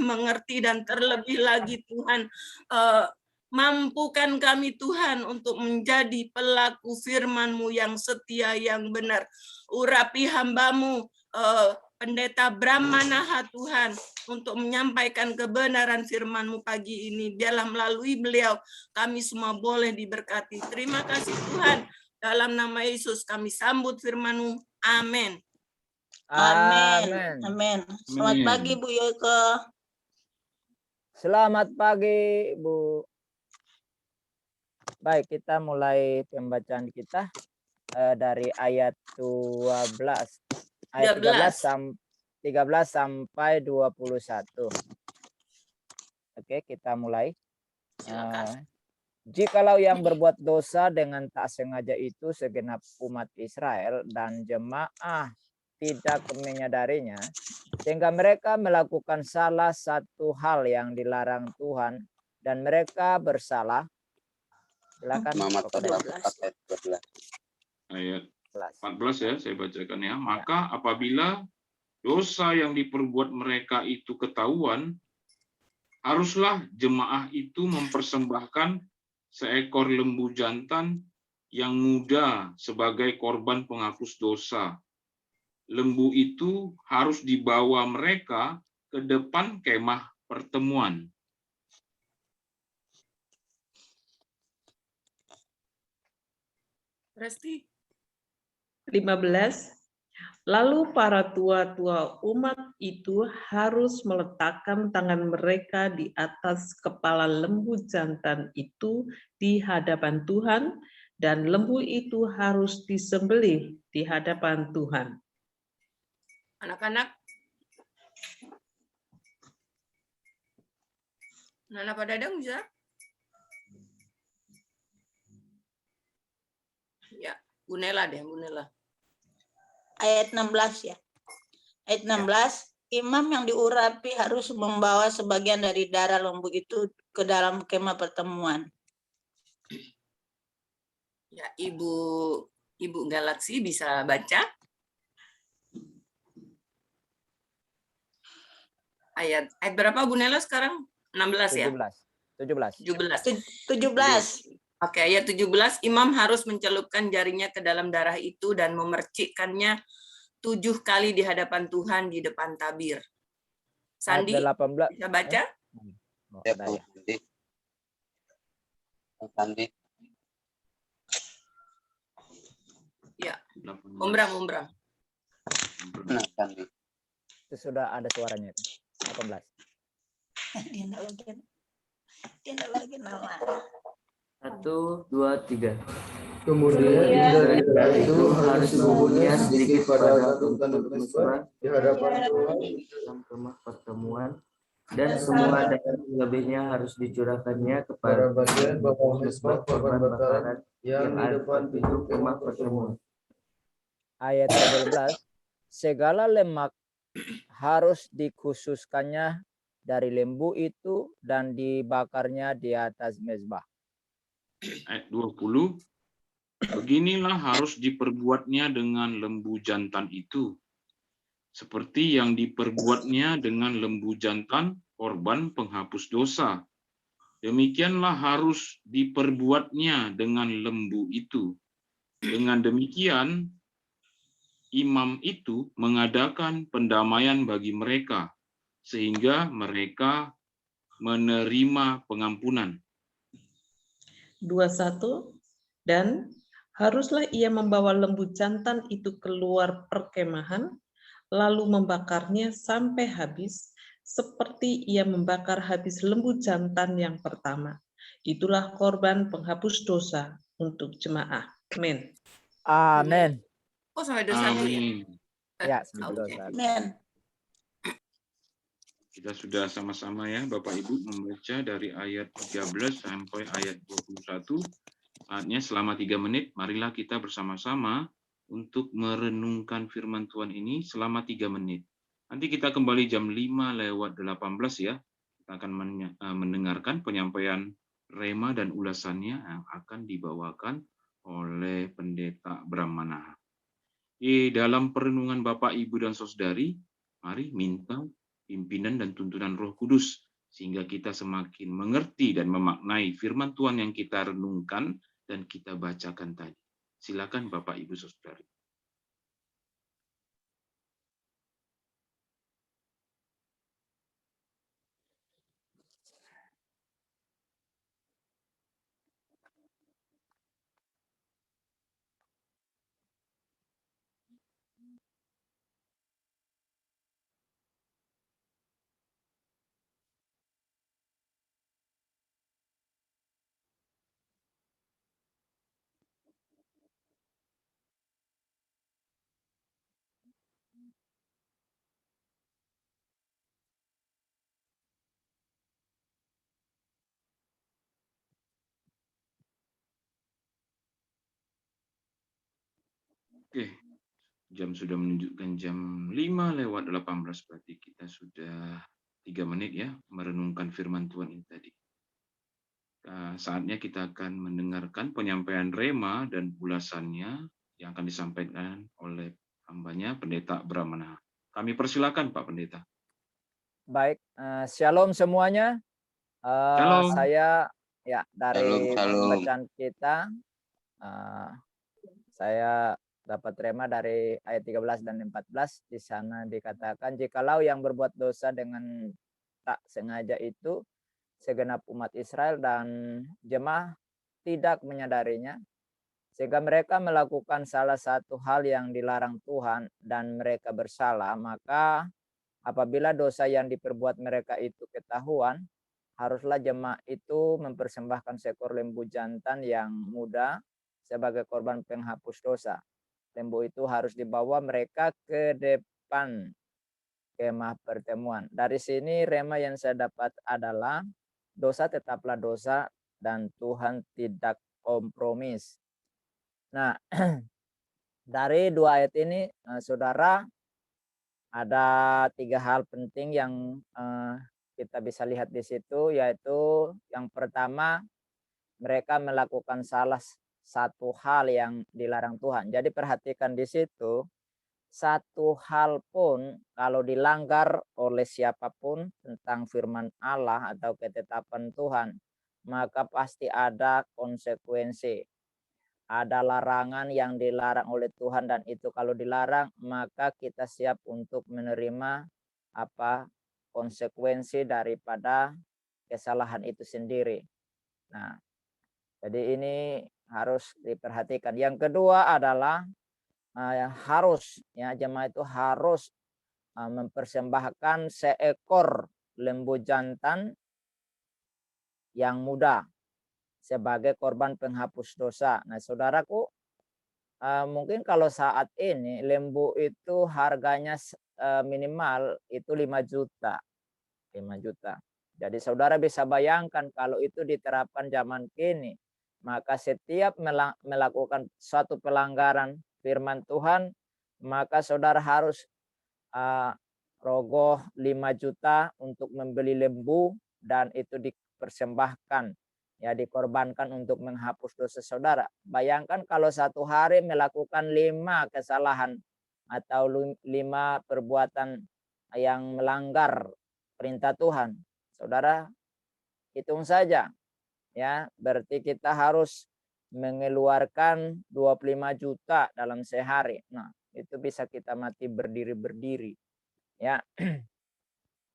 mengerti, dan terlebih lagi Tuhan, mampukan kami Tuhan untuk menjadi pelaku firman-Mu yang setia, yang benar. Urapi hamba-Mu, Pendeta Bram Manaha Tuhan, untuk menyampaikan kebenaran firman-Mu pagi ini. Biarlah melalui beliau kami semua boleh diberkati. Terima kasih Tuhan. Dalam nama Yesus kami sambut firman-Mu. Amin. Amin. Amin. Selamat pagi Bu Yoke. Selamat pagi Bu. Baik, kita mulai pembacaan kita dari ayat 12. Ayat 13 sampai 21. Oke, kita mulai. Jikalau yang berbuat dosa dengan tak sengaja itu segenap umat Israel dan jemaah tidak menyadarinya, sehingga mereka melakukan salah satu hal yang dilarang Tuhan dan mereka bersalah. Silakan. Ayat 14 ya, saya bacakan ya. Maka apabila dosa yang diperbuat mereka itu ketahuan, haruslah jemaah itu mempersembahkan seekor lembu jantan yang muda sebagai korban penghapus dosa. Lembu itu harus dibawa mereka ke depan kemah pertemuan. Resti. 15. Lalu para tua-tua umat itu harus meletakkan tangan mereka di atas kepala lembu jantan itu di hadapan Tuhan, dan lembu itu harus disembelih di hadapan Tuhan. Anak-anak. Nana Pak Dadang bisa? Ya, Bu Nela deh, Bu Nela. Ayat 16 ya. Ayat 16, imam yang diurapi harus membawa sebagian dari darah lembu itu ke dalam kemah pertemuan. Ya, Ibu Galaksi bisa baca? Ayat berapa Bu Nela sekarang? 16 ya? 17. Oke, ayat 17, imam harus mencelupkan jarinya ke dalam darah itu dan memercikkannya 7 kali di hadapan Tuhan di depan tabir. Sandi, Ayat 18. bisa baca? Sandi. Ya, Umbram. Nah, Sandi. Itu sudah ada suaranya. 18. Tidak lagi nama. 1, 2, 3. Kemudian dari darah itu harus dibuburnya sedikit pada untuk mesbah di hadapan Tuhan dalam kemah pertemuan, dan semua darah lebihnya harus dicurahkannya kepada bagian bawah mesbah korban bakaran yang di depan pintu kemah pertemuan. Ayat 12, segala lemak harus dikhususkannya dari lembu itu dan dibakarnya di atas mezbah. Ayat 20, beginilah harus diperbuatnya dengan lembu jantan itu, seperti yang diperbuatnya dengan lembu jantan korban penghapus dosa. Demikianlah harus diperbuatnya dengan lembu itu. Dengan demikian, imam itu mengadakan pendamaian bagi mereka, sehingga mereka menerima pengampunan. 21. Dan haruslah ia membawa lembu jantan itu keluar perkemahan, lalu membakarnya sampai habis, seperti ia membakar habis lembu jantan yang pertama. Itulah korban penghapus dosa untuk jemaah. Amin. Amin. Oh, sampai 21 ya? Ya, sampai 21. Amin. Kita sudah sama-sama ya Bapak Ibu membaca dari ayat 13 sampai ayat 21. Saatnya selama 3 menit, marilah kita bersama-sama untuk merenungkan firman Tuhan ini selama 3 menit. Nanti kita kembali jam 5:18 ya. Kita akan mendengarkan penyampaian rema dan ulasannya yang akan dibawakan oleh Pendeta Bram Manaha. Di dalam perenungan Bapak, Ibu, dan Saudari, mari minta pimpinan dan tuntunan Roh Kudus, sehingga kita semakin mengerti dan memaknai firman Tuhan yang kita renungkan dan kita bacakan tadi. Silakan Bapak Ibu Saudari. Oke, jam sudah menunjukkan jam 5:18, berarti kita sudah 3 menit ya merenungkan firman Tuhan ini tadi. Saatnya kita akan mendengarkan penyampaian rema dan ulasannya yang akan disampaikan oleh hambanya Pendeta Bram Manahat. Kami persilakan Pak Pendeta. Baik, shalom semuanya. Shalom. Saya ya dari Shalom. pembacaan kita, saya dapat rema dari ayat 13 dan 14. Di sana dikatakan, jikalau yang berbuat dosa dengan tak sengaja itu segenap umat Israel dan jemaah tidak menyadarinya, sehingga mereka melakukan salah satu hal yang dilarang Tuhan dan mereka bersalah, maka apabila dosa yang diperbuat mereka itu ketahuan, haruslah jemaah itu mempersembahkan seekor lembu jantan yang muda sebagai korban penghapus dosa. Lembu itu harus dibawa mereka ke depan kemah pertemuan. Dari sini rema yang saya dapat adalah dosa tetaplah dosa dan Tuhan tidak kompromis. Nah, dari 2 ayat ini, saudara, ada 3 hal penting yang kita bisa lihat di situ, yaitu yang pertama, mereka melakukan salah satu hal yang dilarang Tuhan. Jadi perhatikan di situ, satu hal pun kalau dilanggar oleh siapapun tentang firman Allah atau ketetapan Tuhan, maka pasti ada konsekuensi. Ada larangan yang dilarang oleh Tuhan, dan itu kalau dilarang maka kita siap untuk menerima konsekuensi daripada kesalahan itu sendiri. Nah, jadi ini harus diperhatikan. Yang kedua adalah harus jemaah itu harus mempersembahkan seekor lembu jantan yang muda sebagai korban penghapus dosa. Nah, saudaraku, mungkin kalau saat ini lembu itu harganya minimal itu 5 juta. 5 juta. Jadi saudara bisa bayangkan kalau itu diterapkan zaman kini, maka setiap melakukan suatu pelanggaran firman Tuhan, maka saudara harus rogoh 5 juta untuk membeli lembu, dan itu dipersembahkan, dikorbankan untuk menghapus dosa saudara. Bayangkan kalau satu hari melakukan 5 kesalahan atau 5 perbuatan yang melanggar perintah Tuhan. Saudara, hitung saja berarti kita harus mengeluarkan 25 juta dalam sehari. Nah, itu bisa kita mati berdiri ya.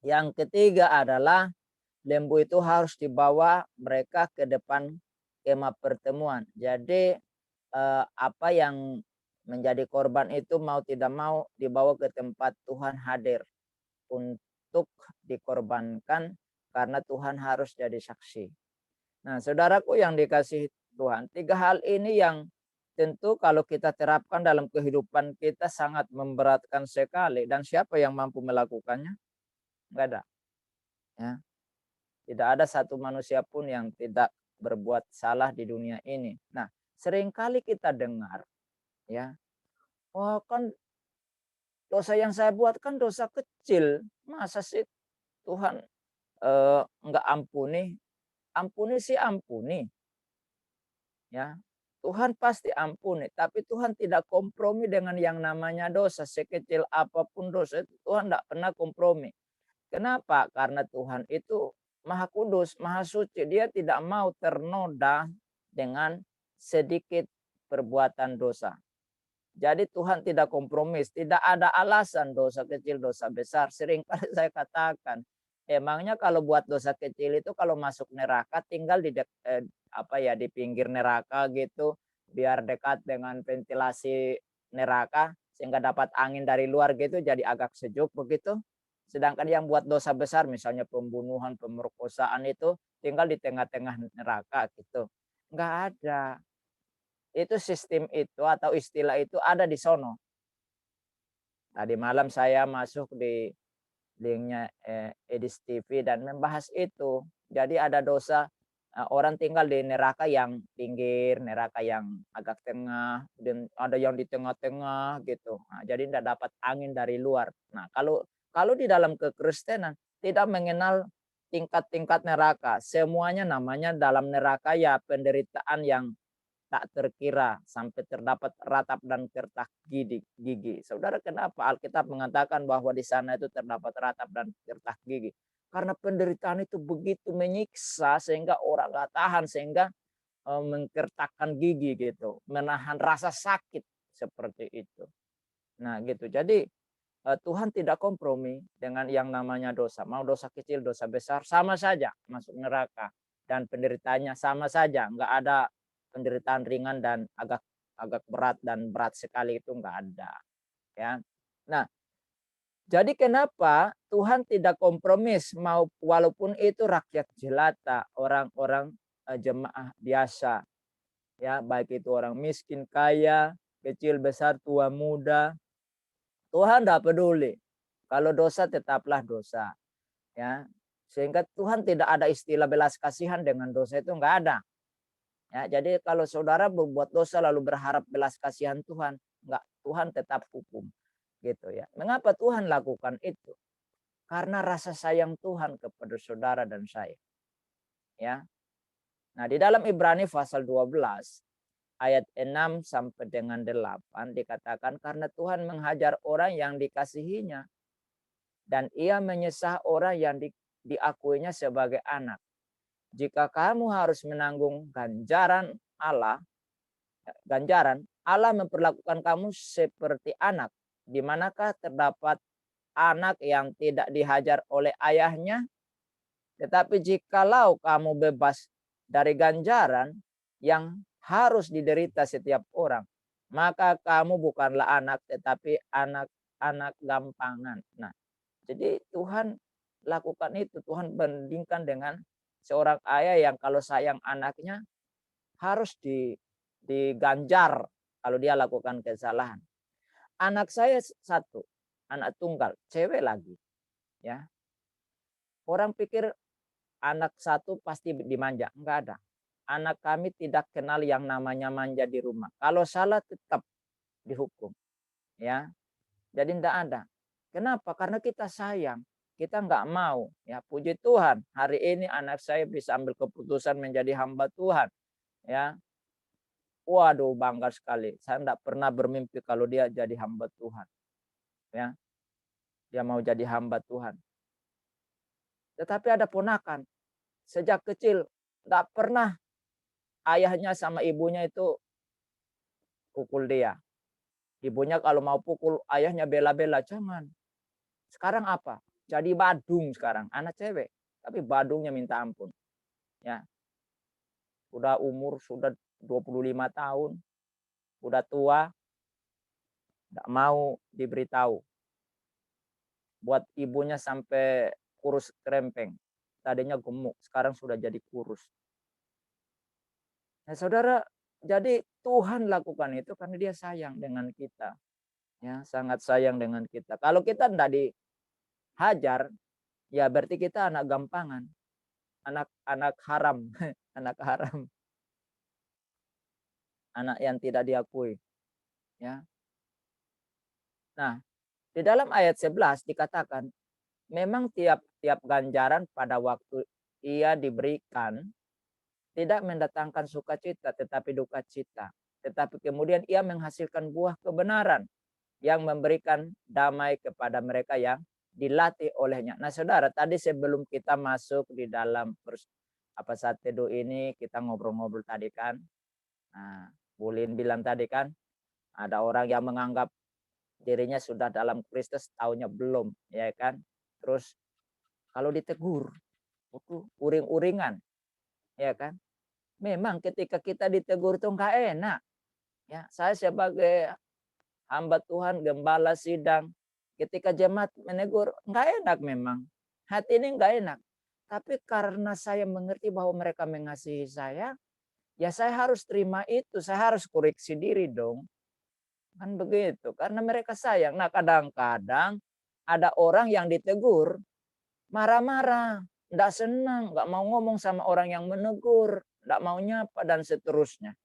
Yang ketiga adalah lembu itu harus dibawa mereka ke depan kemah pertemuan. Jadi apa yang menjadi korban itu mau tidak mau dibawa ke tempat Tuhan hadir untuk dikorbankan, karena Tuhan harus jadi saksi. Nah, saudaraku yang dikasihi Tuhan, 3 hal ini yang tentu kalau kita terapkan dalam kehidupan kita sangat memberatkan sekali, dan siapa yang mampu melakukannya? Enggak ada. Ya. Tidak ada satu manusia pun yang tidak berbuat salah di dunia ini. Nah, seringkali kita dengar kan dosa yang saya buat kan dosa kecil. Masa sih Tuhan enggak ampuni? Ampuni sih ampuni. Ya. Tuhan pasti ampuni, tapi Tuhan tidak kompromi dengan yang namanya dosa. Sekecil apapun dosa itu Tuhan tidak pernah kompromi. Kenapa? Karena Tuhan itu Maha Kudus, Maha Suci. Dia tidak mau ternoda dengan sedikit perbuatan dosa. Jadi Tuhan tidak kompromis, tidak ada alasan dosa kecil, dosa besar. Seringkali saya katakan, emangnya kalau buat dosa kecil itu kalau masuk neraka tinggal di di pinggir neraka gitu, biar dekat dengan ventilasi neraka sehingga dapat angin dari luar gitu, jadi agak sejuk begitu. Sedangkan yang buat dosa besar misalnya pembunuhan, pemerkosaan itu tinggal di tengah-tengah neraka gitu. Enggak ada. Itu sistem itu atau istilah itu ada di sono. Tadi malam saya masuk di linknya Edis TV dan membahas itu. Jadi ada dosa orang tinggal di neraka yang pinggir, neraka yang agak tengah, dan ada yang di tengah-tengah gitu. Nah, jadi tidak dapat angin dari luar. Nah, kalau di dalam kekristenan tidak mengenal tingkat-tingkat neraka, semuanya namanya dalam neraka ya penderitaan yang tak terkira sampai terdapat ratap dan kertas gigi. Saudara, kenapa Alkitab mengatakan bahwa di sana itu terdapat ratap dan kertas gigi? Karena penderitaan itu begitu menyiksa sehingga orang gak tahan, sehingga mengkertakkan gigi gitu, menahan rasa sakit seperti itu. Nah gitu, jadi Tuhan tidak kompromi dengan yang namanya dosa. Mau dosa kecil, dosa besar, sama saja masuk neraka. Dan penderitaannya sama saja, nggak ada penderitaan ringan dan agak berat dan berat sekali, itu nggak ada. Ya. Nah, jadi kenapa Tuhan tidak kompromis walaupun itu rakyat jelata, orang-orang jemaah biasa, ya baik itu orang miskin, kaya, kecil, besar, tua, muda, Tuhan tidak peduli. Kalau dosa tetaplah dosa, ya. Sehingga Tuhan tidak ada istilah belas kasihan dengan dosa, itu nggak ada. Ya, jadi kalau saudara berbuat dosa lalu berharap belas kasihan Tuhan, enggak, Tuhan tetap hukum. Gitu ya. Mengapa Tuhan lakukan itu? Karena rasa sayang Tuhan kepada saudara dan saya. Ya. Nah, di dalam Ibrani pasal 12 ayat 6 sampai dengan 8 dikatakan, karena Tuhan menghajar orang yang dikasihinya dan ia menyesah orang yang diakuinya sebagai anak. Jika kamu harus menanggung ganjaran Allah memperlakukan kamu seperti anak. Di manakah terdapat anak yang tidak dihajar oleh ayahnya? Tetapi jikalau kamu bebas dari ganjaran yang harus diderita setiap orang, maka kamu bukanlah anak, tetapi anak-anak gampangan. Nah, jadi Tuhan lakukan itu. Tuhan bandingkan dengan seorang ayah yang kalau sayang anaknya harus diganjar kalau dia lakukan kesalahan. Anak saya satu, anak tunggal, cewek lagi. Ya, orang pikir anak satu pasti dimanja, enggak ada. Anak kami tidak kenal yang namanya manja di rumah. Kalau salah tetap dihukum. Ya, jadi enggak ada. Kenapa? Karena kita sayang. Kita nggak mau, ya puji Tuhan, hari ini anak saya bisa ambil keputusan menjadi hamba Tuhan, ya. Waduh, bangga sekali. Saya nggak pernah bermimpi kalau dia jadi hamba Tuhan, ya. Dia mau jadi hamba Tuhan. Tetapi ada ponakan, sejak kecil nggak pernah ayahnya sama ibunya itu pukul dia. Ibunya kalau mau pukul ayahnya bela-bela, jangan. Sekarang apa? Jadi badung sekarang, anak cewek, tapi badungnya minta ampun. Ya. Udah umur sudah 25 tahun, udah tua, enggak mau diberitahu. Buat ibunya sampai kurus kerempeng. Tadinya gemuk, sekarang sudah jadi kurus. Nah, saudara, jadi Tuhan lakukan itu karena dia sayang dengan kita. Ya, sangat sayang dengan kita. Kalau kita enggak dihajar, ya berarti kita anak gampangan, anak haram, anak haram, anak yang tidak diakui. Ya. Nah, di dalam ayat 11 dikatakan, memang tiap ganjaran pada waktu ia diberikan tidak mendatangkan sukacita, tetapi duka cita. Tetapi kemudian ia menghasilkan buah kebenaran yang memberikan damai kepada mereka yang dilatih olehnya. Nah, saudara, tadi sebelum kita masuk di dalam saat teduh ini, kita ngobrol-ngobrol tadi kan. Nah, Bulin bilang tadi kan, ada orang yang menganggap dirinya sudah dalam Kristus, taunya belum, ya kan? Terus kalau ditegur, itu uring-uringan, ya kan? Memang ketika kita ditegur itu enggak enak. Ya, saya sebagai hamba Tuhan, gembala sidang, ketika jemaat menegur, enggak enak memang. Hati ini enggak enak. Tapi karena saya mengerti bahwa mereka mengasihi saya, ya saya harus terima itu. Saya harus koreksi diri dong. Kan begitu. Karena mereka sayang. Nah, kadang-kadang ada orang yang ditegur, marah-marah, enggak senang, enggak mau ngomong sama orang yang menegur, enggak mau nyapa, dan seterusnya.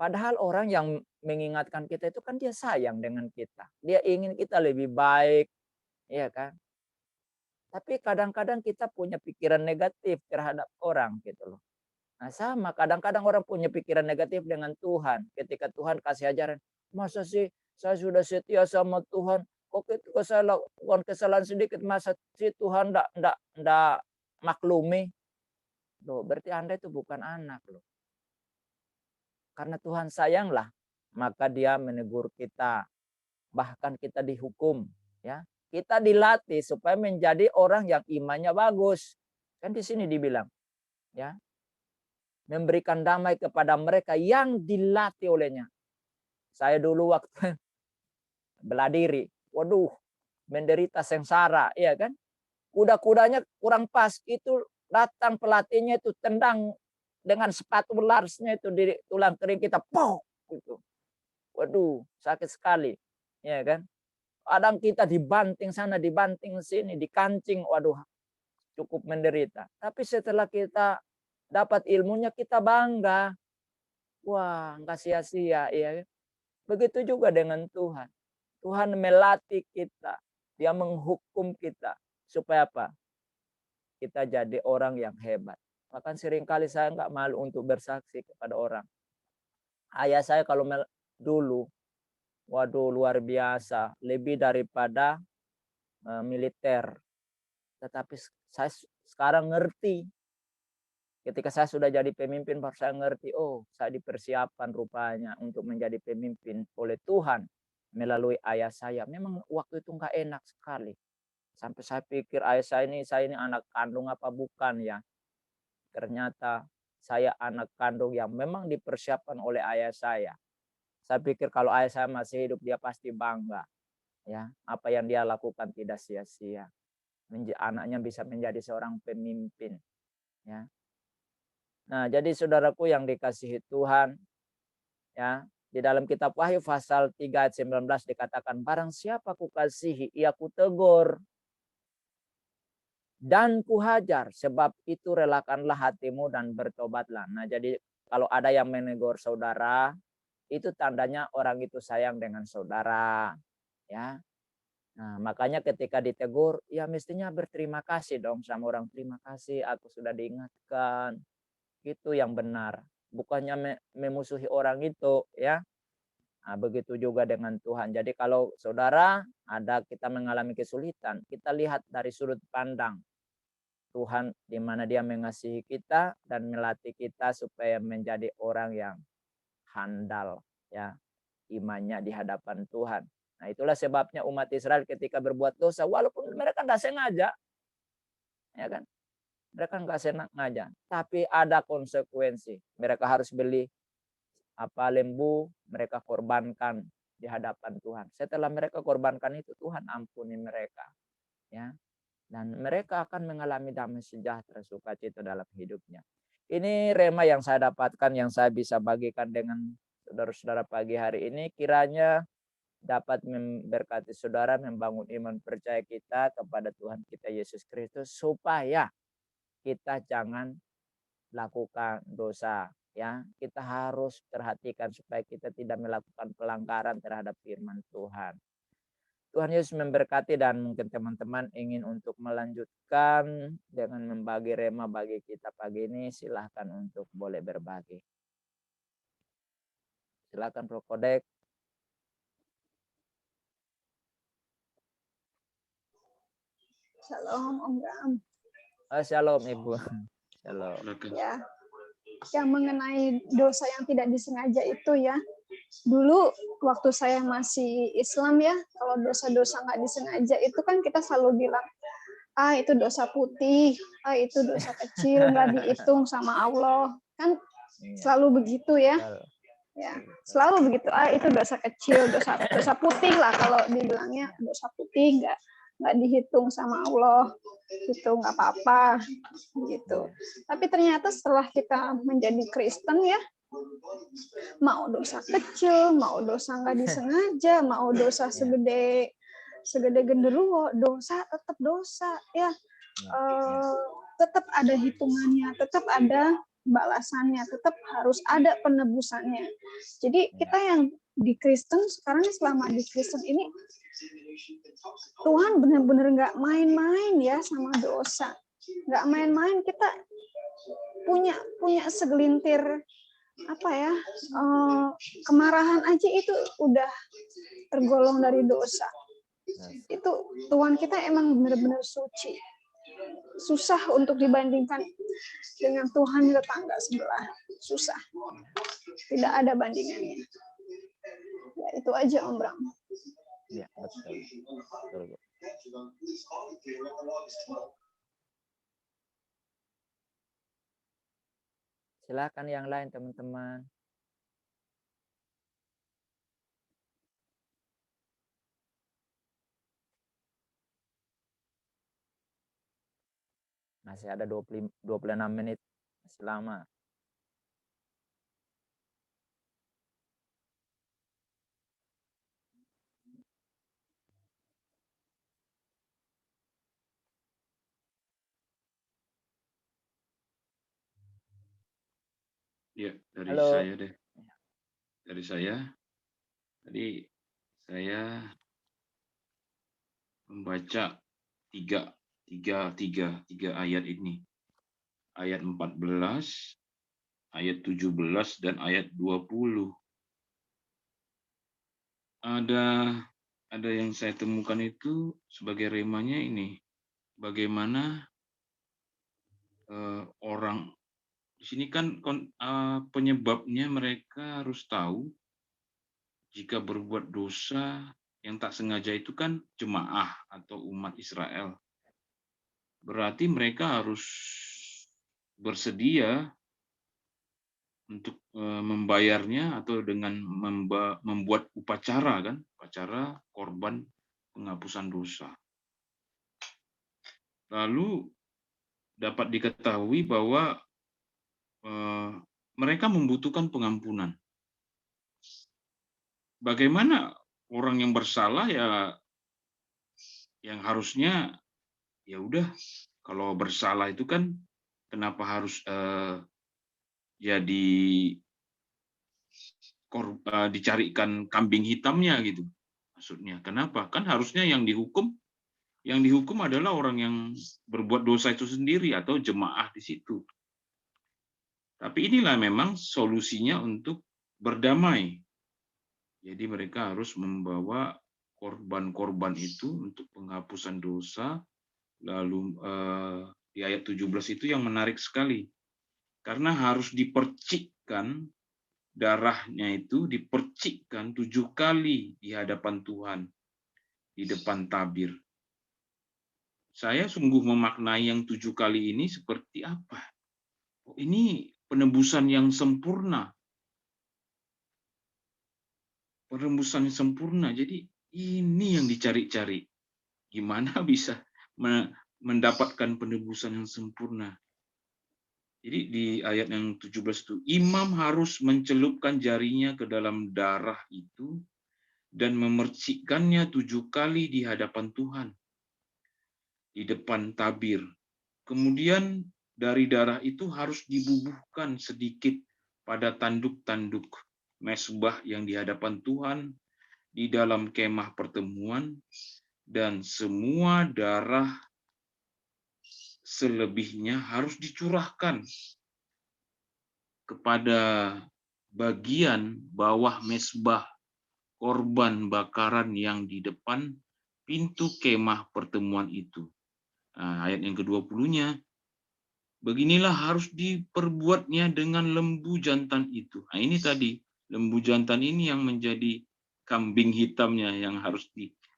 Padahal orang yang mengingatkan kita itu kan dia sayang dengan kita. Dia ingin kita lebih baik, ya kan? Tapi kadang-kadang kita punya pikiran negatif terhadap orang gitu loh. Nah, sama kadang-kadang orang punya pikiran negatif dengan Tuhan. Ketika Tuhan kasih ajaran, masa sih saya sudah setia sama Tuhan, kok ketika saya lakukan kesalahan sedikit, masa sih Tuhan enggak maklumi? Loh, berarti Anda itu bukan anak loh. Karena Tuhan sayanglah, maka Dia menegur kita. Bahkan kita dihukum, ya. Kita dilatih supaya menjadi orang yang imannya bagus. Kan di sini dibilang, ya. Memberikan damai kepada mereka yang dilatih olehnya. Saya dulu waktu bela diri, waduh, menderita sengsara, ya kan? Kuda-kudanya kurang pas, itu datang pelatihnya itu tendang dengan sepatu larsnya itu di tulang kering kita, pok gitu. Waduh, sakit sekali. Ya kan? Kadang kita dibanting sana, dibanting sini, dikancing, waduh, cukup menderita. Tapi setelah kita dapat ilmunya, kita bangga. Wah, enggak sia-sia, ya. Begitu juga dengan Tuhan. Tuhan melatih kita, Dia menghukum kita supaya apa? Kita jadi orang yang hebat. Bahkan seringkali saya enggak malu untuk bersaksi kepada orang. Ayah saya kalau dulu, waduh, luar biasa, lebih daripada militer. Tetapi saya sekarang ngerti. Ketika saya sudah jadi pemimpin, baru saya ngerti, oh, saya dipersiapkan rupanya untuk menjadi pemimpin oleh Tuhan melalui ayah saya. Memang waktu itu enggak enak sekali. Sampai saya pikir ayah saya ini anak kandung apa bukan ya. Ternyata saya anak kandung yang memang dipersiapkan oleh ayah saya. Saya pikir kalau ayah saya masih hidup, dia pasti bangga. Ya, apa yang dia lakukan tidak sia-sia. Anaknya bisa menjadi seorang pemimpin. Ya. Nah, jadi saudaraku yang dikasihi Tuhan, ya, di dalam kitab Wahyu pasal 3 ayat 19 dikatakan, barang siapa kukasihi, ia kutegur dan kuhajar, sebab itu relakanlah hatimu dan bertobatlah. Nah, jadi kalau ada yang menegur saudara, itu tandanya orang itu sayang dengan saudara, ya. Nah, makanya ketika ditegur, ya mestinya berterima kasih dong sama orang. Terima kasih, aku sudah diingatkan. Itu yang benar. Bukannya memusuhi orang itu, ya. Nah, begitu juga dengan Tuhan. Jadi kalau saudara kita mengalami kesulitan, kita lihat dari sudut pandang Tuhan, di mana Dia mengasihi kita dan melatih kita supaya menjadi orang yang handal, ya, imannya di hadapan Tuhan. Nah, itulah sebabnya umat Israel ketika berbuat dosa, walaupun mereka enggak sengaja, ya kan? Mereka enggak sengaja, tapi ada konsekuensi. Mereka harus beli lembu, mereka korbankan di hadapan Tuhan. Setelah mereka korbankan itu, Tuhan ampuni mereka, ya. Dan mereka akan mengalami damai sejahtera, sukacita dalam hidupnya. Ini rema yang saya dapatkan, yang saya bisa bagikan dengan saudara-saudara pagi hari ini. Kiranya dapat memberkati saudara, membangun iman percaya kita kepada Tuhan kita Yesus Kristus, supaya kita jangan lakukan dosa, ya. Kita harus perhatikan supaya kita tidak melakukan pelanggaran terhadap firman Tuhan. Tuhan Yesus memberkati, dan mungkin teman-teman ingin untuk melanjutkan dengan membagi rema bagi kita pagi ini, silahkan untuk boleh berbagi. Silakan Bro Kodek. Shalom Om Bram. Shalom Ibu. Shalom. Silakan. Ya, yang mengenai dosa yang tidak disengaja itu ya. Dulu waktu saya masih Islam ya, kalau dosa-dosa nggak disengaja itu kan kita selalu bilang, itu dosa putih, itu dosa kecil, nggak dihitung sama Allah. Kan selalu begitu ya. Ya, selalu begitu. Itu dosa kecil, dosa putih lah kalau dibilangnya dosa putih, nggak dihitung sama Allah, itu nggak apa-apa gitu. Tapi ternyata setelah kita menjadi Kristen ya, mau dosa kecil, mau dosa nggak disengaja, mau dosa segede genderuwo, dosa tetap dosa ya. Tetap ada hitungannya, tetap ada balasannya, tetap harus ada penebusannya. Jadi kita yang di Kristen sekarang, selama di Kristen ini, Tuhan benar-benar nggak main-main ya sama dosa, nggak main-main. Kita punya segelintir kemarahan aja itu udah tergolong dari dosa. Itu Tuhan kita emang benar-benar suci. Susah untuk dibandingkan dengan Tuhan tetangga sebelah. Susah. Tidak ada bandingannya. Ya, itu aja Om Bram. Ya, betul. Betul. Silakan yang lain teman-teman. Masih ada 26 menit. Masih lama. Ya, dari Halo. saya deh. Dari saya. Tadi saya membaca tiga ayat ini. Ayat 14, ayat 17, dan ayat 20. Ada yang saya temukan itu sebagai remanya ini. Bagaimana orang di sini kan penyebabnya mereka harus tahu jika berbuat dosa yang tak sengaja itu kan jemaah atau umat Israel. Berarti mereka harus bersedia untuk membayarnya atau dengan membuat upacara kan, upacara korban penghapusan dosa. Lalu dapat diketahui bahwa mereka membutuhkan pengampunan. Bagaimana orang yang bersalah ya yang harusnya ya udah, kalau bersalah itu kan kenapa harus dicarikan kambing hitamnya gitu. Maksudnya kenapa? Kan harusnya yang dihukum adalah orang yang berbuat dosa itu sendiri atau jemaah di situ. Tapi inilah memang solusinya untuk berdamai. Jadi mereka harus membawa korban-korban itu untuk penghapusan dosa. Lalu di ayat 17 itu yang menarik sekali. Karena harus dipercikkan, darahnya itu dipercikkan 7 kali di hadapan Tuhan, di depan tabir. Saya sungguh memaknai yang 7 kali ini seperti apa? Oh, ini penebusan yang sempurna. Penebusan yang sempurna. Jadi ini yang dicari-cari. Gimana bisa mendapatkan penebusan yang sempurna? Jadi di ayat yang 17 itu, imam harus mencelupkan jarinya ke dalam darah itu dan memercikkannya 7 kali di hadapan Tuhan, di depan tabir. Kemudian dari darah itu harus dibubuhkan sedikit pada tanduk-tanduk mezbah yang di hadapan Tuhan di dalam kemah pertemuan, dan semua darah selebihnya harus dicurahkan kepada bagian bawah mezbah korban bakaran yang di depan pintu kemah pertemuan itu. Nah, ayat yang ke-20-nya, beginilah harus diperbuatnya dengan lembu jantan itu. Nah, ini tadi, lembu jantan ini yang menjadi kambing hitamnya yang harus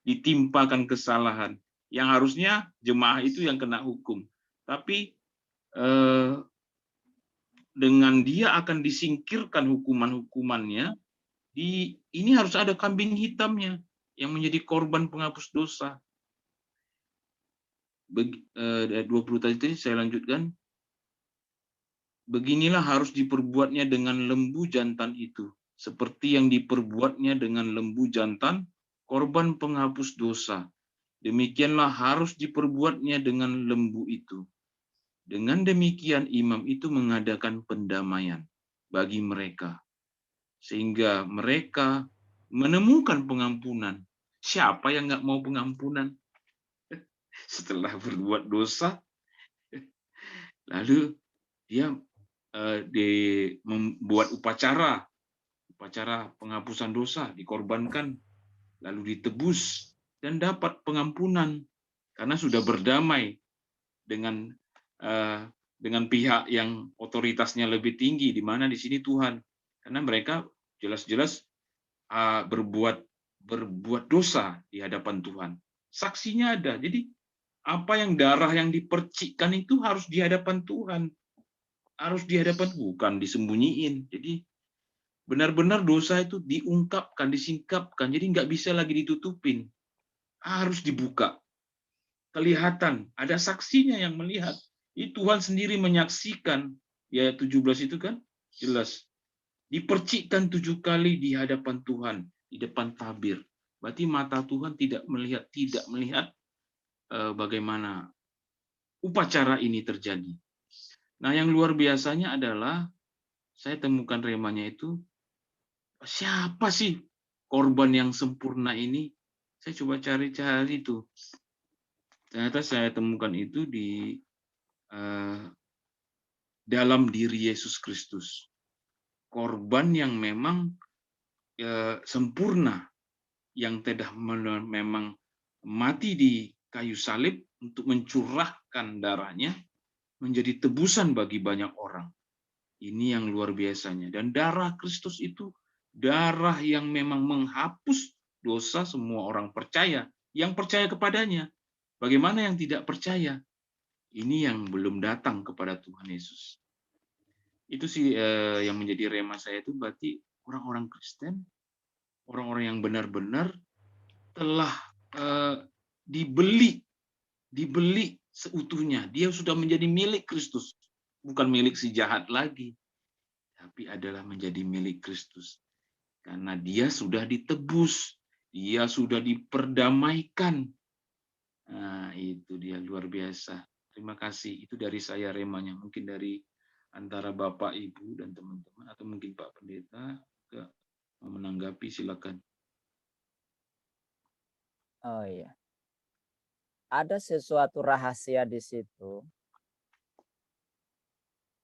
ditimpakan kesalahan. Yang harusnya jemaah itu yang kena hukum. Tapi dengan dia akan disingkirkan hukuman-hukumannya, ini harus ada kambing hitamnya yang menjadi korban penghapus dosa. 20 tadi saya lanjutkan. Beginilah harus diperbuatnya dengan lembu jantan itu, seperti yang diperbuatnya dengan lembu jantan, korban penghapus dosa. Demikianlah harus diperbuatnya dengan lembu itu. Dengan demikian imam itu mengadakan pendamaian bagi mereka, sehingga mereka menemukan pengampunan. Siapa yang nggak mau pengampunan? Setelah berbuat dosa, lalu dia membuat upacara penghapusan dosa, dikorbankan, lalu ditebus dan dapat pengampunan karena sudah berdamai dengan pihak yang otoritasnya lebih tinggi, di mana di sini Tuhan, karena mereka jelas-jelas berbuat dosa di hadapan Tuhan. Saksinya ada. Jadi apa yang darah yang dipercikkan itu harus di hadapan Tuhan. Harus di hadapan, bukan disembunyiin. Jadi benar-benar dosa itu diungkapkan, disingkapkan. Jadi nggak bisa lagi ditutupin. Harus dibuka. Kelihatan, ada saksinya yang melihat. Tuhan sendiri menyaksikan. Ya 17 itu kan jelas. Dipercikkan 7 kali di hadapan Tuhan, di depan tabir. Berarti mata Tuhan tidak melihat bagaimana upacara ini terjadi. Nah, yang luar biasanya adalah saya temukan remanya itu, siapa sih korban yang sempurna ini? Saya coba cari-cari itu. Ternyata saya temukan itu di dalam diri Yesus Kristus. Korban yang memang sempurna, yang telah memang mati di kayu salib untuk mencurahkan darahnya menjadi tebusan bagi banyak orang. Ini yang luar biasanya. Dan darah Kristus itu darah yang memang menghapus dosa semua orang percaya, yang percaya kepadanya. Bagaimana yang tidak percaya? Ini yang belum datang kepada Tuhan Yesus. Itu sih yang menjadi rema saya, itu berarti orang-orang Kristen, orang-orang yang benar-benar telah dibeli seutuhnya. Dia sudah menjadi milik Kristus, bukan milik si jahat lagi, tapi adalah menjadi milik Kristus. Karena dia sudah ditebus, dia sudah diperdamaikan. Nah, itu dia, luar biasa. Terima kasih. Itu dari saya remanya. Mungkin dari antara Bapak, Ibu, dan teman-teman, atau mungkin Pak Pendeta juga mau menanggapi, silakan. Oh iya. Ada sesuatu rahasia di situ.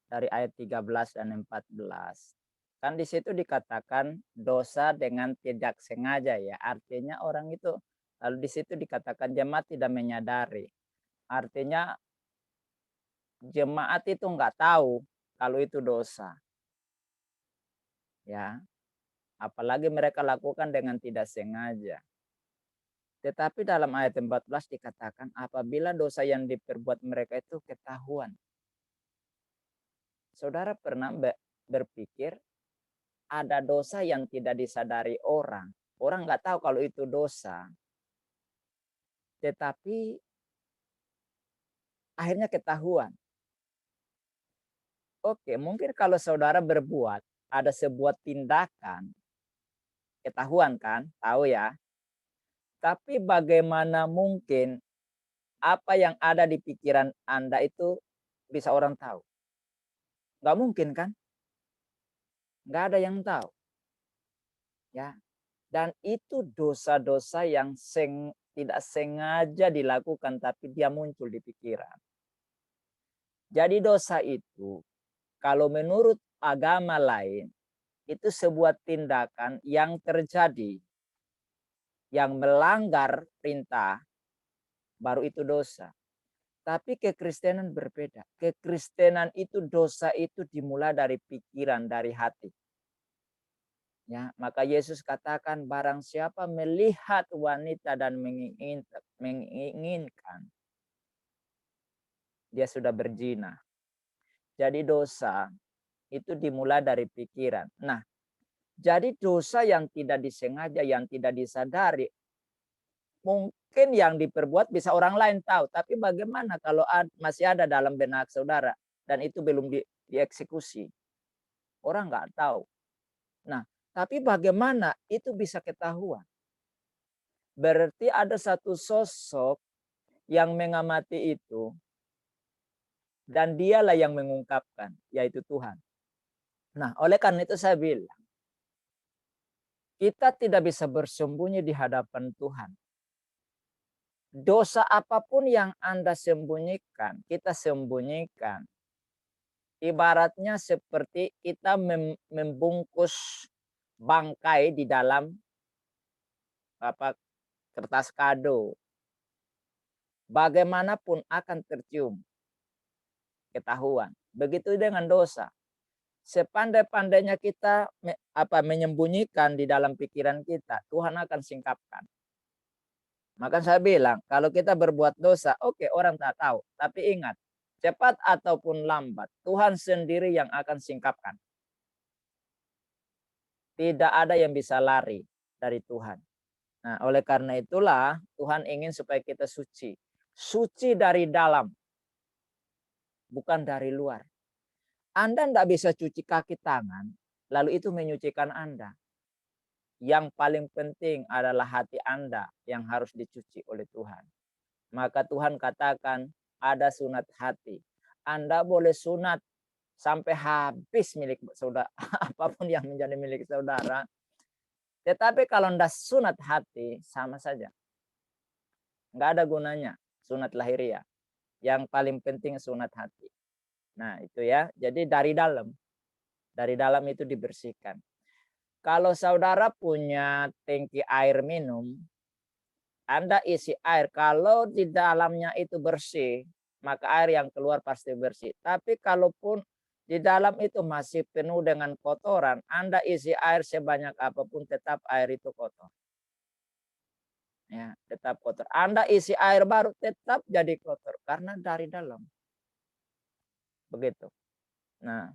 Dari ayat 13 dan 14. Kan di situ dikatakan dosa dengan tidak sengaja ya. Artinya orang itu, lalu di situ dikatakan jemaat tidak menyadari. Artinya jemaat itu nggak tahu kalau itu dosa. Ya. Apalagi mereka lakukan dengan tidak sengaja. Tetapi dalam ayat 14 dikatakan apabila dosa yang diperbuat mereka itu ketahuan. Saudara pernah berpikir ada dosa yang tidak disadari orang. Orang nggak tahu kalau itu dosa. Tetapi akhirnya ketahuan. Oke, mungkin kalau saudara berbuat ada sebuah tindakan, ketahuan kan, tahu ya. Tapi bagaimana mungkin apa yang ada di pikiran Anda itu bisa orang tahu? Nggak mungkin kan? Nggak ada yang tahu. Ya. Dan itu dosa-dosa yang tidak sengaja dilakukan tapi dia muncul di pikiran. Jadi dosa itu kalau menurut agama lain itu sebuah tindakan yang terjadi yang melanggar perintah, baru itu dosa. Tapi kekristenan berbeda. Kekristenan itu dosa itu dimulai dari pikiran, dari hati. Ya, maka Yesus katakan barang siapa melihat wanita dan menginginkan, dia sudah berzina. Jadi dosa itu dimulai dari pikiran. Nah, jadi dosa yang tidak disengaja, yang tidak disadari, mungkin yang diperbuat bisa orang lain tahu. Tapi bagaimana kalau masih ada dalam benak saudara dan itu belum dieksekusi? Orang nggak tahu. Nah, tapi bagaimana itu bisa ketahuan? Berarti ada satu sosok yang mengamati itu dan dialah yang mengungkapkan, yaitu Tuhan. Nah, oleh karena itu saya bilang, kita tidak bisa bersembunyi di hadapan Tuhan. Dosa apapun yang Anda sembunyikan, kita sembunyikan. Ibaratnya seperti kita membungkus bangkai di dalam kertas kado. Bagaimanapun akan tercium ketahuan. Begitu dengan dosa. Sepandai-pandainya kita menyembunyikan di dalam pikiran kita, Tuhan akan singkapkan. Maka saya bilang, kalau kita berbuat dosa, oke, orang tak tahu. Tapi ingat, cepat ataupun lambat, Tuhan sendiri yang akan singkapkan. Tidak ada yang bisa lari dari Tuhan. Nah, oleh karena itulah Tuhan ingin supaya kita suci. Suci dari dalam, bukan dari luar. Anda tidak bisa cuci kaki tangan, lalu itu menyucikan Anda. Yang paling penting adalah hati Anda yang harus dicuci oleh Tuhan. Maka Tuhan katakan ada sunat hati. Anda boleh sunat sampai habis milik saudara, apapun yang menjadi milik saudara. Tetapi kalau Anda sunat hati, sama saja. Nggak ada gunanya sunat lahiriah. Yang paling penting sunat hati. Nah itu ya, jadi dari dalam itu dibersihkan. Kalau saudara punya tangki air minum, Anda isi air. Kalau di dalamnya itu bersih, maka air yang keluar pasti bersih. Tapi kalaupun di dalam itu masih penuh dengan kotoran, Anda isi air sebanyak apapun tetap air itu kotor. Ya, tetap kotor. Anda isi air baru tetap jadi kotor karena dari dalam. Begitu. Nah,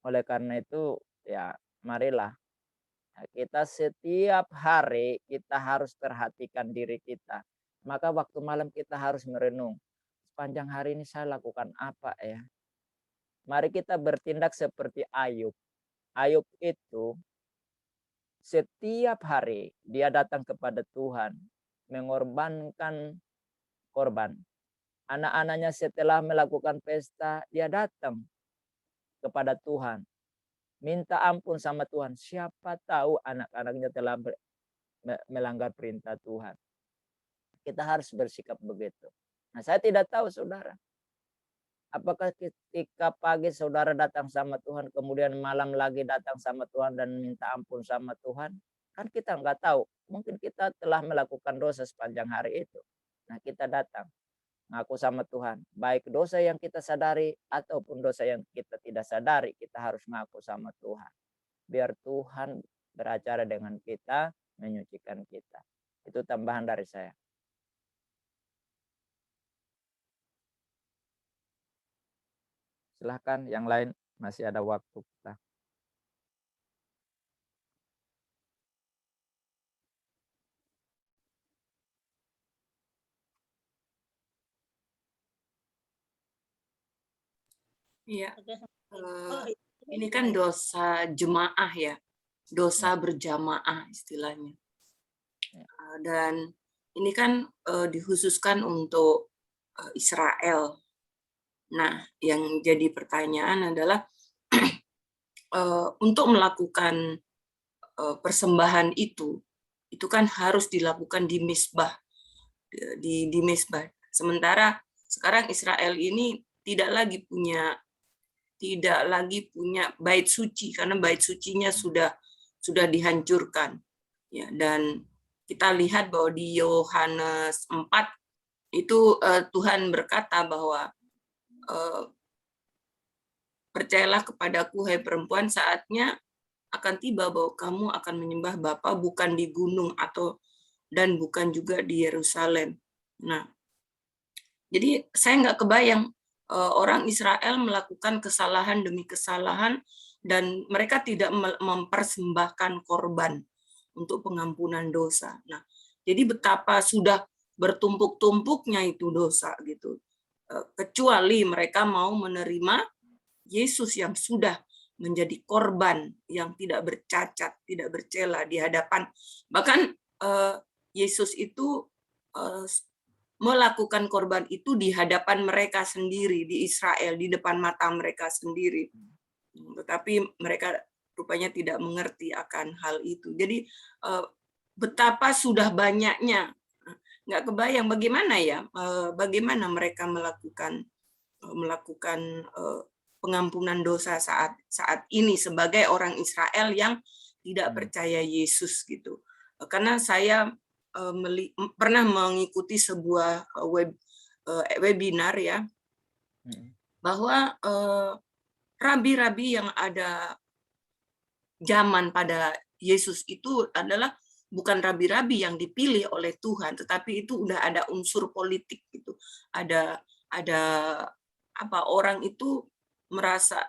oleh karena itu ya marilah kita setiap hari kita harus perhatikan diri kita. Maka waktu malam kita harus merenung. Sepanjang hari ini saya lakukan apa ya? Mari kita bertindak seperti Ayub. Ayub itu setiap hari dia datang kepada Tuhan. Mengorbankan korban. Anak-anaknya setelah melakukan pesta, dia datang kepada Tuhan. Minta ampun sama Tuhan. Siapa tahu anak-anaknya telah melanggar perintah Tuhan. Kita harus bersikap begitu. Nah, saya tidak tahu saudara. Apakah ketika pagi saudara datang sama Tuhan, kemudian malam lagi datang sama Tuhan dan minta ampun sama Tuhan? Kan kita nggak tahu. Mungkin kita telah melakukan dosa sepanjang hari itu. Nah, kita datang. Ngaku sama Tuhan. Baik dosa yang kita sadari ataupun dosa yang kita tidak sadari, kita harus ngaku sama Tuhan. Biar Tuhan beracara dengan kita, menyucikan kita. Itu tambahan dari saya. Silahkan yang lain, masih ada waktu kita. Iya. Ini kan dosa jemaah ya, dosa berjamaah istilahnya. Dan ini kan dikhususkan untuk Israel. Nah, yang jadi pertanyaan adalah untuk melakukan persembahan itu kan harus dilakukan di mezbah, di mezbah. Sementara sekarang Israel ini tidak lagi punya bait suci karena bait sucinya sudah dihancurkan. Ya, dan kita lihat bahwa di Yohanes 4 itu Tuhan berkata bahwa percayalah kepadaku, hai perempuan, saatnya akan tiba bahwa kamu akan menyembah Bapa bukan di gunung dan bukan juga di Yerusalem. Nah, jadi saya nggak kebayang orang Israel melakukan kesalahan demi kesalahan dan mereka tidak mempersembahkan korban untuk pengampunan dosa. Nah, jadi betapa sudah bertumpuk-tumpuknya itu dosa gitu. Kecuali mereka mau menerima Yesus yang sudah menjadi korban yang tidak bercacat, tidak bercela di hadapan. Bahkan Yesus itu melakukan korban itu di hadapan mereka sendiri, di Israel, di depan mata mereka sendiri. Tetapi mereka rupanya tidak mengerti akan hal itu. Jadi betapa sudah banyaknya, nggak kebayang bagaimana ya, bagaimana mereka melakukan pengampunan dosa saat ini sebagai orang Israel yang tidak percaya Yesus gitu. Karena saya pernah mengikuti sebuah webinar ya, bahwa rabi-rabi yang ada zaman pada Yesus itu adalah bukan rabi-rabi yang dipilih oleh Tuhan, tetapi itu udah ada unsur politik gitu. Ada apa, orang itu merasa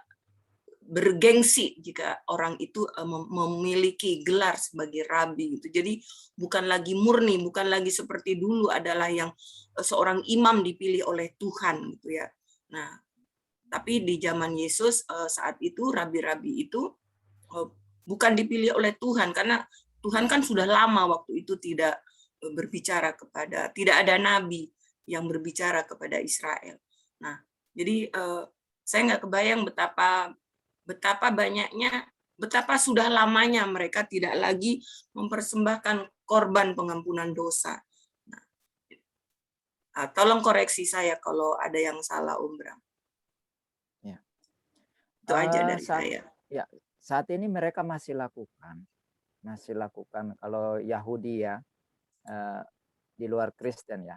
bergengsi jika orang itu memiliki gelar sebagai rabi gitu. Jadi bukan lagi murni, bukan lagi seperti dulu adalah yang seorang imam dipilih oleh Tuhan gitu ya. Nah, tapi di zaman Yesus saat itu rabi-rabi itu bukan dipilih oleh Tuhan, karena Tuhan kan sudah lama waktu itu tidak berbicara tidak ada nabi yang berbicara kepada Israel. Nah, jadi saya nggak kebayang betapa banyaknya, betapa sudah lamanya mereka tidak lagi mempersembahkan korban pengampunan dosa. Nah, tolong koreksi saya kalau ada yang salah, Om Bram. Ya. Itu aja dari saya. Ya, saat ini mereka masih lakukan kalau Yahudi ya, di luar Kristen ya.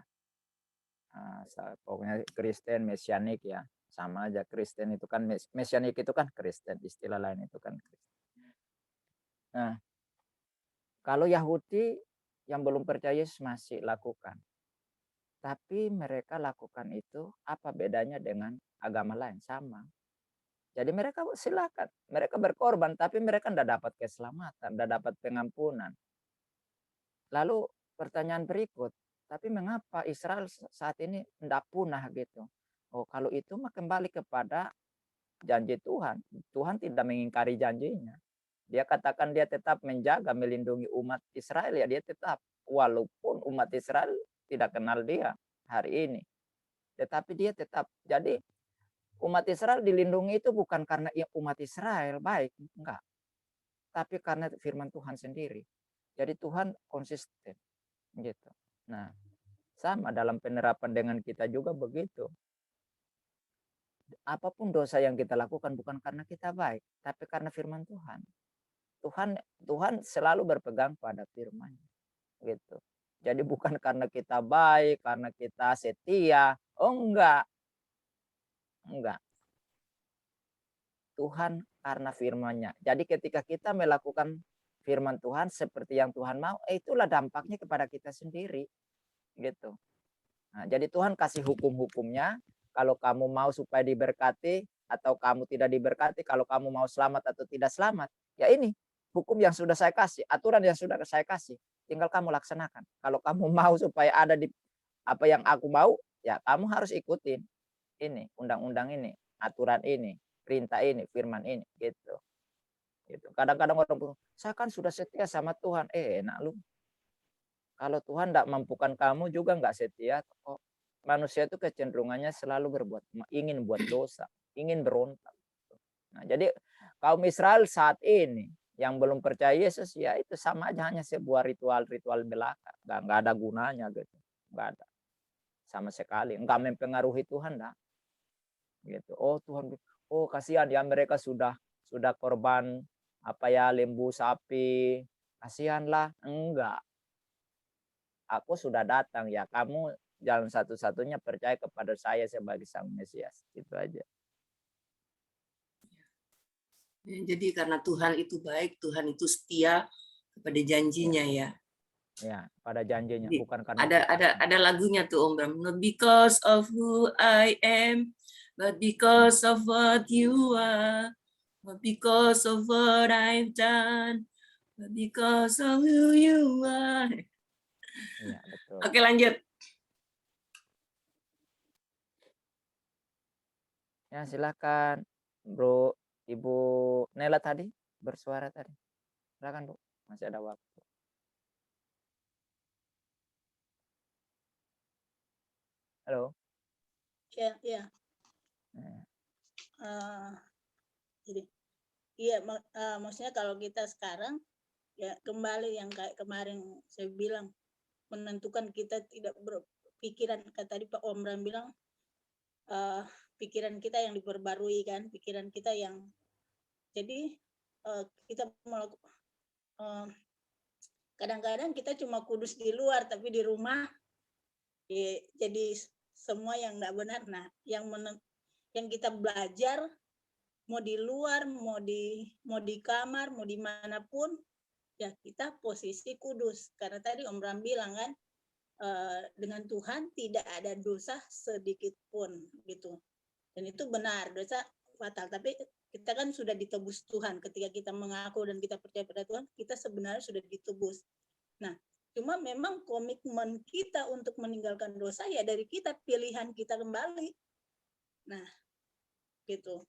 Pokoknya Kristen Mesianik ya, sama aja. Kristen itu kan Mesianik itu kan Kristen, istilah lain itu kan Kristen. Nah, kalau Yahudi yang belum percaya Yesus masih lakukan, tapi mereka lakukan itu apa bedanya dengan agama lain? Sama. Jadi mereka silakan, mereka berkorban, tapi mereka tidak dapat keselamatan, tidak dapat pengampunan. Lalu pertanyaan berikut, tapi mengapa Israel saat ini tidak punah gitu? Oh, kalau itu mah kembali kepada janji Tuhan. Tuhan tidak mengingkari janjinya. Dia katakan dia tetap menjaga, melindungi umat Israel ya, dia tetap. Walaupun umat Israel tidak kenal dia hari ini. Tetapi dia tetap. Jadi umat Israel dilindungi itu bukan karena umat Israel baik, enggak. Tapi karena firman Tuhan sendiri. Jadi Tuhan konsisten gitu. Nah, sama dalam penerapan dengan kita juga begitu. Apapun dosa yang kita lakukan bukan karena kita baik, tapi karena firman Tuhan. Tuhan selalu berpegang pada firman gitu. Jadi bukan karena kita baik, karena kita setia. Oh enggak. Enggak. Tuhan karena firman-Nya. Jadi ketika kita melakukan firman Tuhan seperti yang Tuhan mau, itulah dampaknya kepada kita sendiri gitu. Nah, jadi Tuhan kasih hukum-hukumnya. Kalau kamu mau supaya diberkati atau kamu tidak diberkati, kalau kamu mau selamat atau tidak selamat, ya ini hukum yang sudah saya kasih, aturan yang sudah saya kasih, tinggal kamu laksanakan. Kalau kamu mau supaya ada di apa yang aku mau, ya kamu harus ikutin ini, undang-undang ini, aturan ini, perintah ini, firman ini, gitu. Kadang-kadang orang bilang, saya kan sudah setia sama Tuhan. Enak lu. Kalau Tuhan tidak mampukan kamu juga nggak setia. Kok manusia itu kecenderungannya selalu ingin buat dosa, ingin berontak. Nah, jadi kaum Israel saat ini yang belum percaya Yesus ya itu sama aja, hanya sebuah ritual-ritual belaka. Nggak ada gunanya gitu. Nggak ada. Sama sekali. Nggak mempengaruhi Tuhan dah. Gitu. Oh Tuhan, oh kasihan ya mereka sudah korban lembu sapi, kasihanlah. Enggak, aku sudah datang ya, kamu jalan satu-satunya percaya kepada saya sebagai Sang Mesias. Itu aja. Jadi karena Tuhan itu baik, Tuhan itu setia kepada janjinya ya. Ya, pada janjinya, Jadi, bukan karena ada lagunya tuh Om Bram. Not because of who I am, but because of what you are. Not because of what I've done, but because of who you are. Iya, betul. Oke, lanjut. Ya, silakan Bro, Ibu Nela tadi bersuara tadi. Silakan Bu, masih ada waktu. Halo. Ya. Jadi, iya, maksudnya kalau kita sekarang ya kembali yang kayak kemarin saya bilang, menentukan kita tidak berpikiran, tadi Pak Om Bram bilang pikiran kita yang diperbarui kan, pikiran kita yang jadi kita melakukan kadang-kadang kita cuma kudus di luar tapi di rumah jadi semua yang tidak benar. Nah, yang kita belajar mau di luar, mau di kamar, mau dimanapun, ya kita posisi kudus. Karena tadi Om Bram bilang kan, dengan Tuhan tidak ada dosa sedikit pun gitu. Dan itu benar, dosa fatal. Tapi kita kan sudah ditebus Tuhan. Ketika kita mengaku dan kita percaya pada Tuhan, kita sebenarnya sudah ditebus. Nah, cuma memang komitmen kita untuk meninggalkan dosa ya dari kita, pilihan kita kembali. Nah, gitu.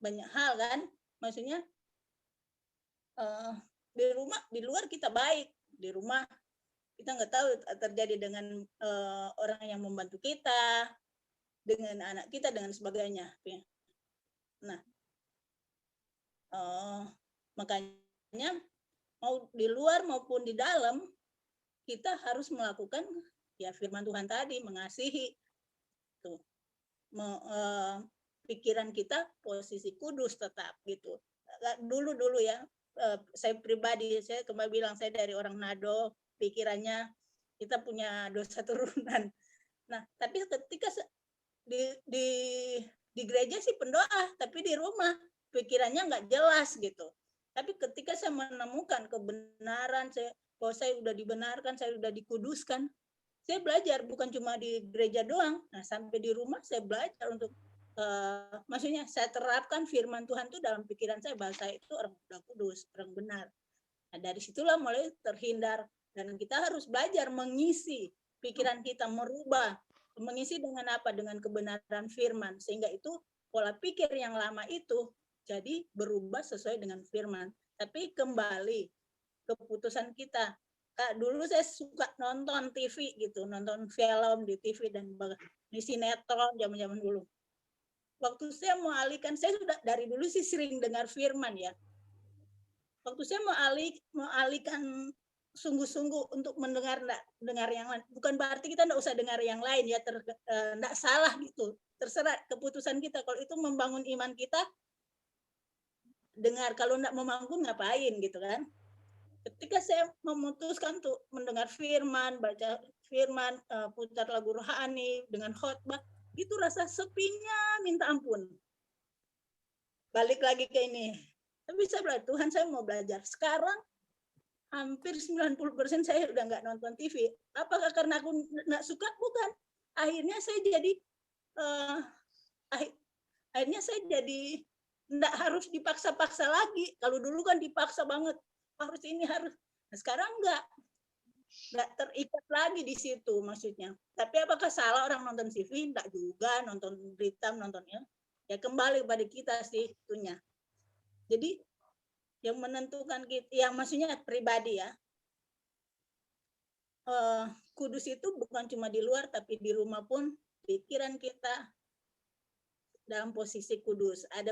Banyak hal kan, maksudnya di luar kita baik, di rumah kita nggak tahu terjadi dengan orang yang membantu kita, dengan anak kita, dengan sebagainya. Nah, makanya mau di luar maupun di dalam kita harus melakukan ya firman Tuhan tadi, mengasihi tuh, pikiran kita posisi kudus tetap gitu. Dulu ya, saya pribadi, saya kembali bilang saya dari orang Nado, pikirannya kita punya dosa turunan. Nah, tapi ketika di gereja sih pendoa, tapi di rumah pikirannya nggak jelas gitu. Tapi ketika saya menemukan kebenaran, bahwa saya sudah dibenarkan, saya sudah dikuduskan, saya belajar bukan cuma di gereja doang. Nah, sampai di rumah saya belajar untuk maksudnya saya terapkan firman Tuhan itu dalam pikiran saya, bahwa saya itu orang sudah kudus, orang benar. Nah, dari situlah mulai terhindar, dan kita harus belajar mengisi pikiran kita, merubah, mengisi dengan apa? Dengan kebenaran firman, sehingga itu pola pikir yang lama itu jadi berubah sesuai dengan firman. Tapi kembali keputusan kita. Dulu saya suka nonton TV gitu, nonton film di TV dan di sinetron zaman-zaman dulu. Waktu saya mau alihkan, saya sudah dari dulu sih sering dengar firman ya. Waktu saya mau alihkan sungguh-sungguh untuk mendengar yang lain. Bukan berarti kita tidak usah dengar yang lain ya, tidak salah gitu. Terserah keputusan kita. Kalau itu membangun iman kita, dengar. Kalau tidak membangun ngapain gitu kan. Ketika saya memutuskan untuk mendengar firman, baca firman, putar lagu rohani dengan khotbah, itu rasa sepinya minta ampun. Balik lagi ke ini. Tapi saya bilang, Tuhan saya mau belajar. Sekarang hampir 90% saya udah nggak nonton TV. Apakah karena aku nggak suka? Bukan. Akhirnya saya jadi nggak harus dipaksa-paksa lagi. Kalau dulu kan dipaksa banget. Harus ini, harus. Nah, sekarang nggak terikat lagi di situ maksudnya. Tapi apakah salah orang nonton TV? Enggak juga, nonton berita, nontonnya. Ya kembali pada kita sih itunya. Jadi yang menentukan kita, yang maksudnya pribadi ya. Kudus itu bukan cuma di luar, tapi di rumah pun pikiran kita dalam posisi kudus. Ada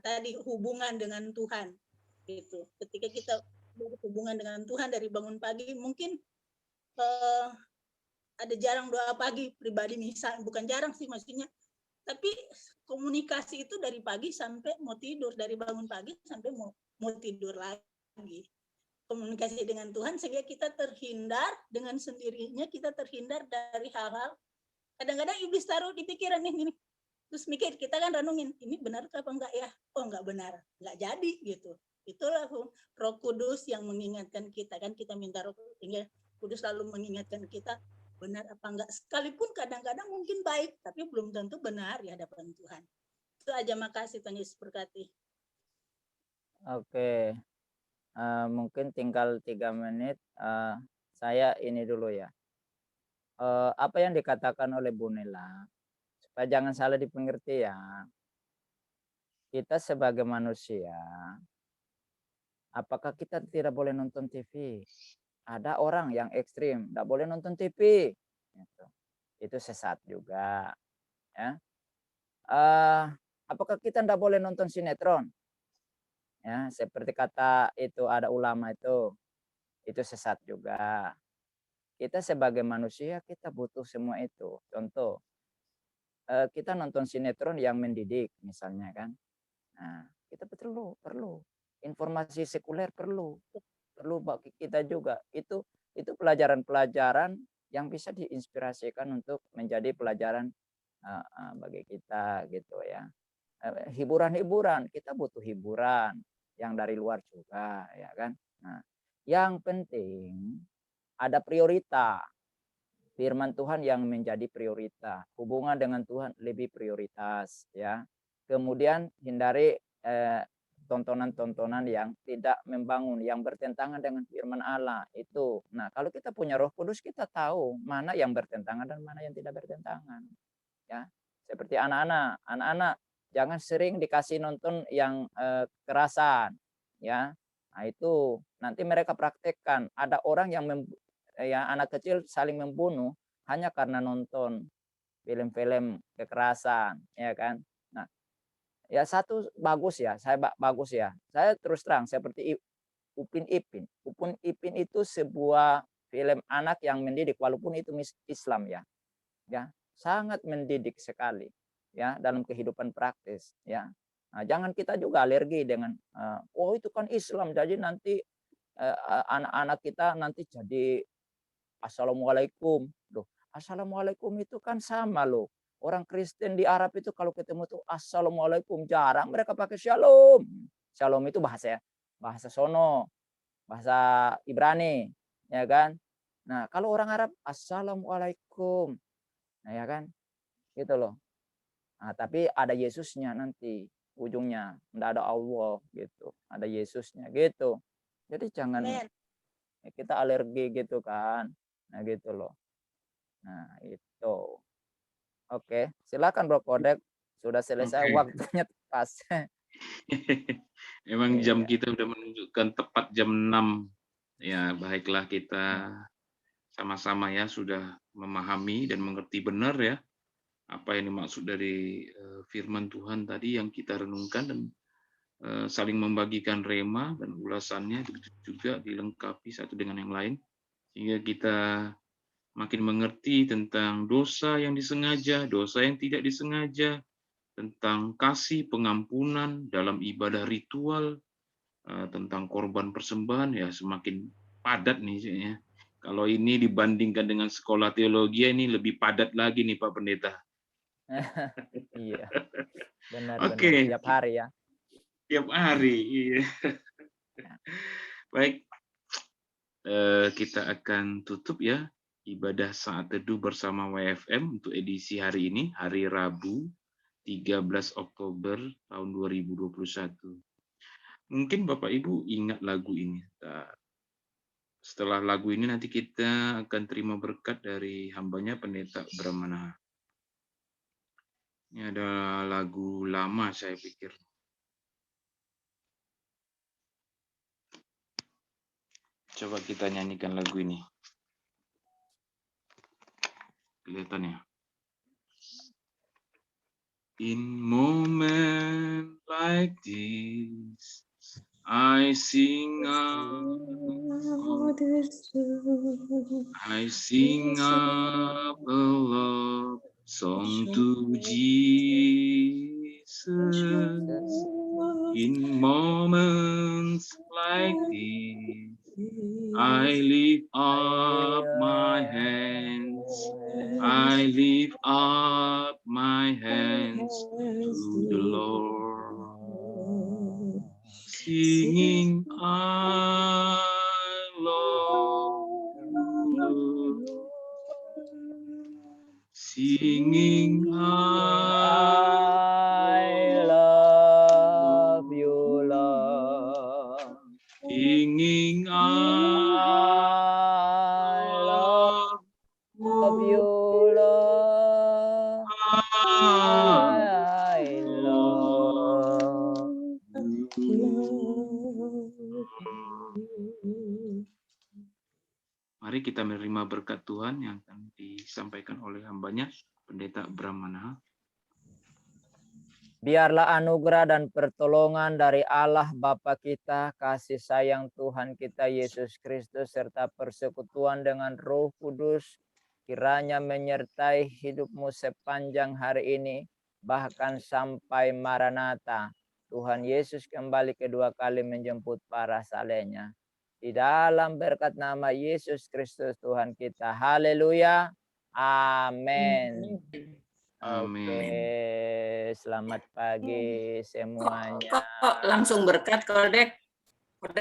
tadi hubungan dengan Tuhan. Gitu. Ketika kita berhubungan dengan Tuhan dari bangun pagi, mungkin ada jarang doa pagi pribadi misal, bukan jarang sih maksudnya, tapi komunikasi itu dari pagi sampai mau tidur, dari bangun pagi sampai mau tidur lagi. komunikasi dengan Tuhan, sehingga kita terhindar dengan sendirinya, kita terhindar dari hal-hal. Kadang-kadang iblis taruh di pikiran ini, terus mikir, kita kan renungin, ini benar apa enggak ya? Oh enggak benar, enggak jadi gitu. Itulah Roh Kudus yang mengingatkan kita, kan kita minta Roh Kudus lalu mengingatkan kita benar apa enggak. Sekalipun kadang-kadang mungkin baik, tapi belum tentu benar di hadapan Tuhan. Itu aja, makasih, Tuhan Yesus berkati. Oke. Mungkin tinggal 3 menit. Saya ini dulu ya. Apa yang dikatakan oleh Bu Nela, supaya jangan salah dipengerti ya. Kita sebagai manusia, apakah kita tidak boleh nonton TV? Ada orang yang ekstrim, tidak boleh nonton TV. Itu sesat juga. Ya. Apakah kita tidak boleh nonton sinetron? Ya, seperti kata itu ada ulama itu sesat juga. Kita sebagai manusia kita butuh semua itu. Contoh, kita nonton sinetron yang mendidik misalnya kan. Nah, kita perlu informasi sekuler perlu bagi kita juga. Itu pelajaran-pelajaran yang bisa diinspirasikan untuk menjadi pelajaran bagi kita gitu ya. Hiburan-hiburan, kita butuh hiburan yang dari luar juga ya kan. Nah, yang penting ada prioritas. Firman Tuhan yang menjadi prioritas, hubungan dengan Tuhan lebih prioritas ya. Kemudian hindari tontonan-tontonan yang tidak membangun, yang bertentangan dengan firman Allah itu. Nah, kalau kita punya Roh Kudus, kita tahu mana yang bertentangan dan mana yang tidak bertentangan ya. Seperti anak-anak jangan sering dikasih nonton yang kekerasan ya. Nah, itu nanti mereka praktekkan. Ada orang yang anak kecil saling membunuh hanya karena nonton film-film kekerasan ya kan. Nah, ya satu bagus ya, bagus ya. Saya terus terang seperti Upin Ipin. Upin Ipin itu sebuah film anak yang mendidik walaupun itu Islam ya. Ya, sangat mendidik sekali ya dalam kehidupan praktis ya. Nah, jangan kita juga alergi dengan oh itu kan Islam jadi nanti anak-anak kita nanti jadi Assalamualaikum. Loh, Assalamualaikum itu kan sama loh. Orang Kristen di Arab itu kalau ketemu tuh Assalamualaikum, jarang mereka pakai Shalom. Shalom itu bahasa sono, bahasa Ibrani, ya kan? Nah, kalau orang Arab Assalamualaikum. Nah, ya kan? Gitu loh. Nah, tapi ada Yesusnya nanti ujungnya, enggak ada Allah gitu. Ada Yesusnya gitu. Jadi jangan kita alergi gitu kan. Nah, gitu loh. Nah, itu. Oke, silakan Bro Kodek. Sudah selesai waktunya pas. Emang jam kita udah menunjukkan tepat jam 6. Ya, baiklah kita sama-sama ya sudah memahami dan mengerti benar ya apa yang dimaksud dari firman Tuhan tadi yang kita renungkan dan saling membagikan rema dan ulasannya juga dilengkapi satu dengan yang lain sehingga kita makin mengerti tentang dosa yang disengaja, dosa yang tidak disengaja, tentang kasih pengampunan dalam ibadah ritual, tentang korban persembahan ya semakin padat nih ya. Kalau ini dibandingkan dengan sekolah teologi ini lebih padat lagi nih Pak Pendeta. Iya. Benar. Oke. Tiap hari ya. Tiap hari, iya. Baik, kita akan tutup ya ibadah saat teduh bersama WFM untuk edisi hari ini, hari Rabu 13 Oktober tahun 2021. Mungkin Bapak Ibu ingat lagu ini. Setelah lagu ini nanti kita akan terima berkat dari hambanya Pendeta Bram Manaha. Ini ada lagu lama saya pikir. Coba kita nyanyikan lagu ini. Kelihatan ya. In moment like this, I sing up a love song to Jesus. In moments like this, to the Lord, singing I love you, Lord. Singing I love you, Lord. singing I love you, Lord. I love Mari kita menerima berkat Tuhan yang akan disampaikan oleh hambanya, Pendeta Bram Manaha. Biarlah anugerah dan pertolongan dari Allah Bapa kita, kasih sayang Tuhan kita Yesus Kristus, serta persekutuan dengan Roh Kudus, kiranya menyertai hidupmu sepanjang hari ini, bahkan sampai Maranatha. Tuhan Yesus kembali kedua kali menjemput para salehnya. Di dalam berkat nama Yesus Kristus Tuhan kita. Haleluya. Amin. Amin. Oke, selamat pagi semuanya. Kok langsung berkat, Kodek?